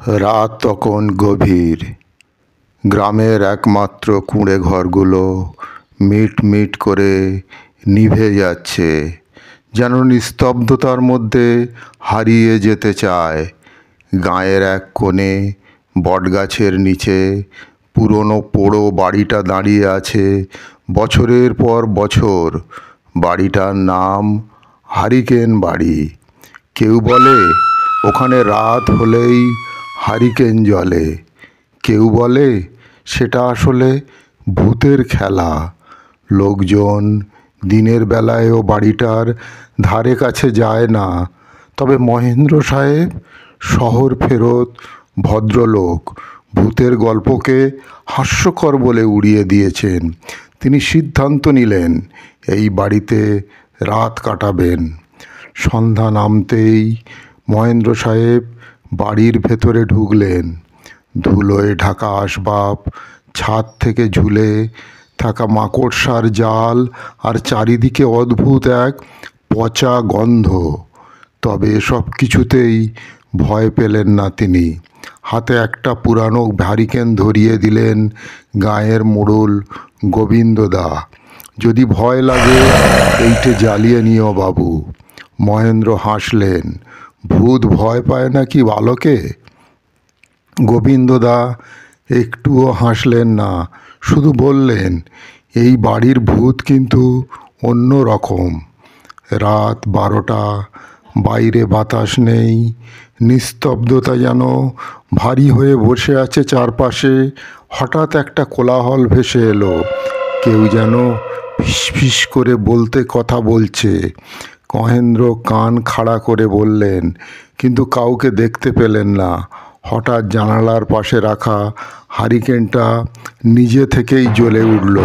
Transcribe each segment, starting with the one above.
রাত তখন গভীর। গ্রামের একমাত্র কুঁড়ে ঘরগুলো মিট মিট করে নিভে যাচ্ছে, যেন নিস্তব্ধতার মধ্যে হারিয়ে যেতে চায়। গাঁয়ের এক কোণে বটগাছের নিচে পুরনো পোড়ো বাড়িটা দাঁড়িয়ে আছে বছরের পর বছর। বাড়িটার নাম হারিকেন বাড়ি। কেউ বলে ওখানে রাত হলেই হারিকেন জ্বলে, কেউ বলে সেটা আসলে ভূতের খেলা। লোকজন দিনের বেলায়ও বাড়িটার ধারে কাছে যায় না। তবে মহেন্দ্র সাহেব শহর ফেরত ভদ্রলোক, ভূতের গল্পকে হাস্যকর বলে উড়িয়ে দিয়েছেন। তিনি সিদ্ধান্ত নিলেন এই বাড়িতে রাত কাটাবেন। সন্ধ্যা নামতেই মহেন্দ্র সাহেব বাড়ির ভেতরে ঢুকলেন। ধুলোয় ঢাকা আসবাব, ছাদ থেকে ঝুলে থাকা মাকড়সার জাল, আর চারিদিকে অদ্ভুত এক পচা গন্ধ। তবে এসব কিছুতেই ভয় পেলেন না তিনি। হাতে একটা পুরানো হারিকেন ধরিয়ে দিলেন গাঁয়ের মোড়ল গোবিন্দদা। যদি ভয় লাগে এইটে জ্বালিয়ে নিও বাবু। মহেন্দ্র হাসলেন। ভূত ভয় পায় নাকি বালকে? গোবিন্দদা একটুও হাসলেন না, শুধু বললেন, এই বাড়ির ভূত কিন্তু অন্য রকম। রাত 12টা, বাইরে বাতাস নেই, নিস্তব্ধতা যেন ভারী হয়ে বসে আছে চারপাশে। হঠাৎ একটা কোলাহল ভেসে এলো। কেউ যেন ফিসফিস করে কথা বলছে। মহেন্দ্র কান খাড়া করে বললেন, কিন্তু কাউকে দেখতে পেলেন না। হঠাৎ জানালার পাশে রাখা হারিকেনটা নিজে থেকেই জ্বলে উঠল।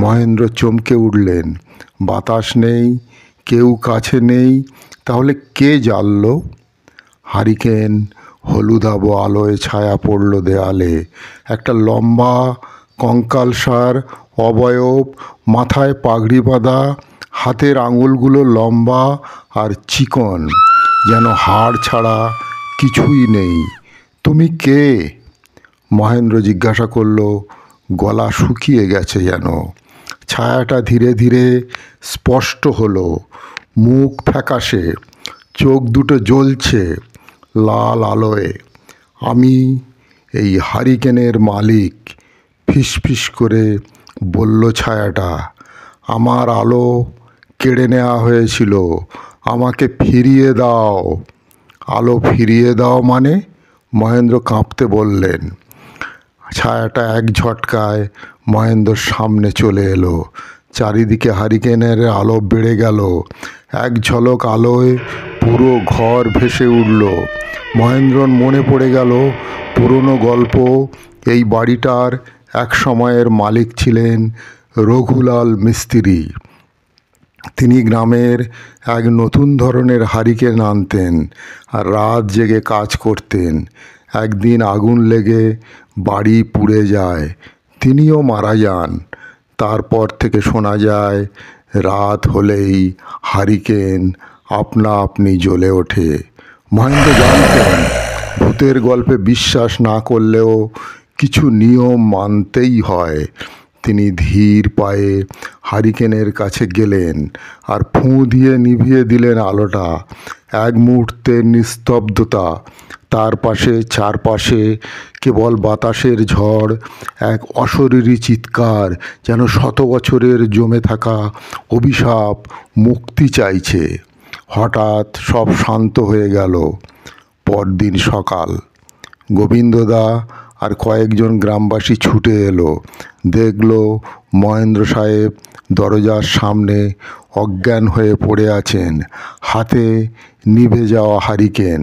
মহেন্দ্র চমকে উঠলেন। বাতাস নেই, কেউ কাছে নেই, তাহলে কে জ্বালল? হারিকেন হলুদাভ আলোয় ছায়া পড়ল দেয়ালে। একটা লম্বা কঙ্কালসার অবয়ব, মাথায় পাগড়ি বাঁধা, হাতের আঙুলগুলো লম্বা আর চিকন, যেন হাড় ছাড়া কিছুই নেই। তুমি কে? মহেন্দ্র জিজ্ঞাসা করল, গলা শুকিয়ে গেছে যেন। ছায়াটা ধীরে ধীরে স্পষ্ট হলো। মুখ ফ্যাকাশে, চোখ দুটো জ্বলছে লাল আলোয়। আমি এই হারিকেনের মালিক, ফিসফিস করে বলল ছায়াটা। আমার আলো কেড়ে নেওয়া হয়েছিল, আমাকে ফিরিয়ে দাও। আলো ফিরিয়ে দাও মানে? মহেন্দ্র কাঁপতে বললেন। ছায়াটা এক ঝটকায় মহেন্দ্রর সামনে চলে এলো। চারিদিকে হারিকেনের আলো বেড়ে গেল। এক ঝলক আলোয় পুরো ঘর ভেসে উঠল। মহেন্দ্রর মনে পড়ে গেল পুরনো গল্প। এই বাড়িটার এক সময়ের মালিক ছিলেন রঘুলাল মিস্ত্রি। তিনি গ্রামের এক নতুন ধরনের হারিকেন আনতেন আর রাত জেগে কাজ করতেন। একদিন আগুন লেগে বাড়ি পুড়ে যায়, তিনিও মারা যান। তারপর থেকে শোনা যায় রাত হলেই হারিকেন আপনা আপনি জ্বলে ওঠে। মহেন্দ্র জানতেন ভূতের গল্পে বিশ্বাস না করলেও কিছু নিয়ম মানতেই হয়। তিনি ধীর পায়ে হারিকেনের কাছে গেলেন আর ফুঁ দিয়ে নিভিয়ে দিলেন আলোটা। এক মুহূর্তের নিস্তব্ধতা। তার পাশে চারপাশে কেবল বাতাসের ঝড়, এক অশরীরী চিৎকার, যেন 100 বছরের জমে থাকা অভিশাপ মুক্তি চাইছে। হঠাৎ সব শান্ত হয়ে গেল। পরদিন সকাল। গোবিন্দদা আর কয়েকজন গ্রামবাসী ছুটে এলো। দেখল মহেন্দ্র সাহেব দরজার সামনে অজ্ঞান হয়ে পড়ে আছেন, হাতে নিভে যাওয়া হারিকেন।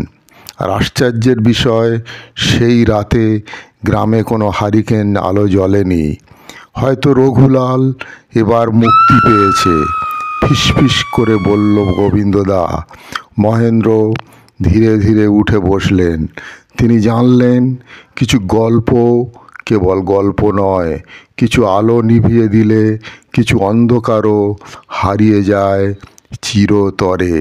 আর আশ্চর্যের বিষয়, সেই রাতে গ্রামে কোনো হারিকেন আলো জ্বলেনি। হয়তো রঘুলাল এবার মুক্তি পেয়েছে, ফিসফিস করে বলল গোবিন্দদা। মহেন্দ্র ধীরে ধীরে উঠে বসলেন। তিনি জানলেন কিছু গল্প কেবল গল্প নয়, কিছু আলো নিভিয়ে দিলে কিছু অন্ধকারও হারিয়ে যায় চিরতরে।